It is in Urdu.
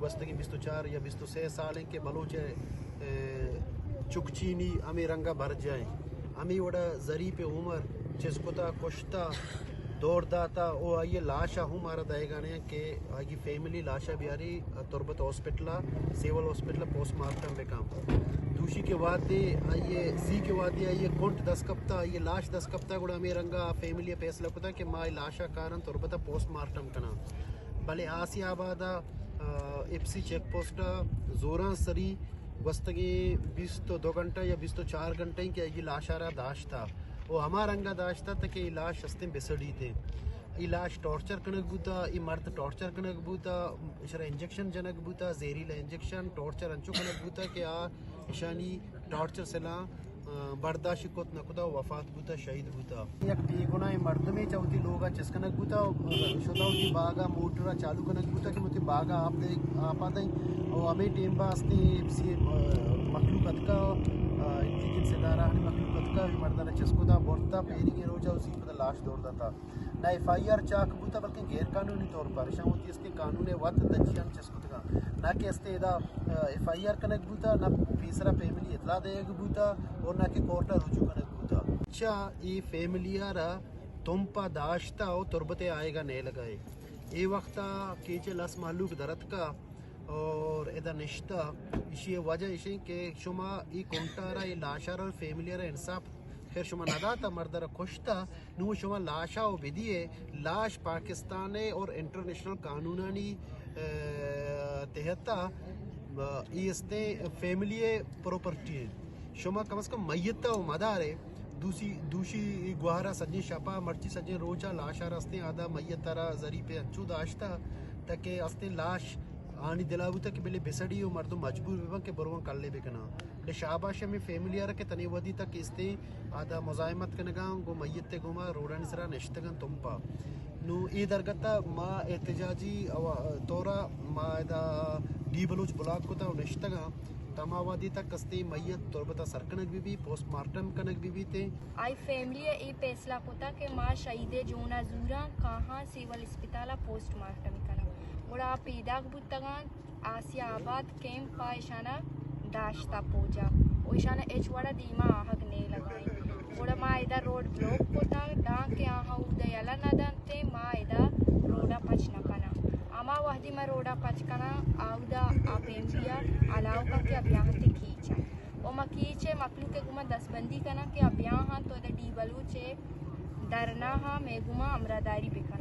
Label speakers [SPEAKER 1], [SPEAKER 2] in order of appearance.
[SPEAKER 1] بستگی 24 یا 23 سالیں کے بلوچ چکچینی امی رنگا بھر جائیں امی وڑا ظریف عمر چسکتا کشتا دور داتا او آئیے لاشا ہوں مارا دائے گانے کہ آگی فیملی لاشا بیاری تربت ہاسپٹلا سیول ہاسپٹلا پوسٹ مارٹم بے کام دوشی کے وعدے آئیے سی کے وعدے آئیے کنٹ 10 کپتا آئیے لاش 10 کپتا گوڑا امی رنگا فیملی فیصلہ کتا کہ ماں لاشا کارن تربتا پوسٹ مارٹم کنا بلے آسی آبادا اپسی چیک پوسٹا زوراں سری وستگی 22 گھنٹہ یا 24 گھنٹے کہ یہ لاش آرہ داشتا وہ ہمارا رنگا داشتا تا کہ یہ لاش ہستیں بسڑی تھے یہ لاش ٹارچر کنک بوتا یہ مرد ٹارچر کنک بوتا اشارہ انجیکشن جنک بوتا زہریلا انجیکشن ٹارچر انچو کنک بوتا کہ اشانی ٹارچر سلا برداشت کت نکتا وفات بوتا شہید بوتا یک ٹی گناہ مرد میں چاہتی لوگا چس کنک بوتا شدہ ہوتی باغا موٹرہ چالو کنک بوتا کہ مجھے باغا آپ دیں اور ہمیں ٹیم باستے مخلوقات کا انتیجن سے دارا ہمیں مخلوقات کا بھی مردانہ چسکو دا بورتا پیری کے روچا اسی پتہ لاش دوڑ دا نہ ایف آئی آر چاک بوتا بلکہ غیر قانونی طور پر شاہ ہوتی اس کے قانون وقت دنچیان چسکو دا نہ کہ اس دا ایف آئی آر کنک بوتا نہ تیسرا فیملی اطلاع دے گا بوتا اور نہ کہ کورٹا رجوع کنک بوتا اچھا یہ فیملی آرہ تم پا داشتا ہو تربتے آئے گا نہیں لگائے یہ وقتا کیچے لس معلوق درد کا اور ادا نشتہ اسی وجہ اسی کہ شما ای کنٹارا ای لاشارا اور فیملی آرہ انصاف خیر شما نداتا مردارا کشتا نو شما لاشا و بدیے لاش پاکستانی اور انٹرنیشنل قانونانی تحتا ای استے فیملی پروپرٹی ہے شما کم از کم میتا و مدارے دوشی گوہرا سجن شپا مرچی سجن روچا لاشا رستے آدھا میتارا ذریعہ انچو داشتا تاکہ استے لاش آنی دلاوتا کہ بلے بسڑی و مردم مجبور بیبن کہ بروان کر لے بکنا لے شاباش ہمیں فیملی آرہ کے تنی ودی تک استے آدھا مزائمت کنگاں گو میت گو ما روڑانی سرا نشتگن تم پا نو ای درگتا ما احتجاجی طورا ما دا ڈی بلوچ بلاک کو تا نشتگاں تما وادی تک کستے میت تربتا سرکنک بھی پوسٹ مارٹم کنک بھی تے
[SPEAKER 2] آئی فیملی ای فیصلہ کتا کہ ما شہید جونا زورا کہاں سیول اسپتالا پوسٹ مارٹم کنا وڑا پیدا بودتگان آسیا آباد کیمپ پا اشانا داشتا پوجا و اشانا ایچ وڑا دیما آہگ نہیں لگائیں وڑا ما ایدہ روڈ بلوک کتا ڈان کے آہا اودا یلا ندن تے ما ایدہ روڈا پچ نکنا اما وحدی ما روڈا پچ کنا آودا آپیمبیا علاو کا کہ ابیاہتی کھیچا و ما کھیچے مخلوق کے گمہ دس بندی کنا کہ ابیاہاں تو ایدہ ڈی بلوچے درنا ہاں میں گمہ امراداری بکنا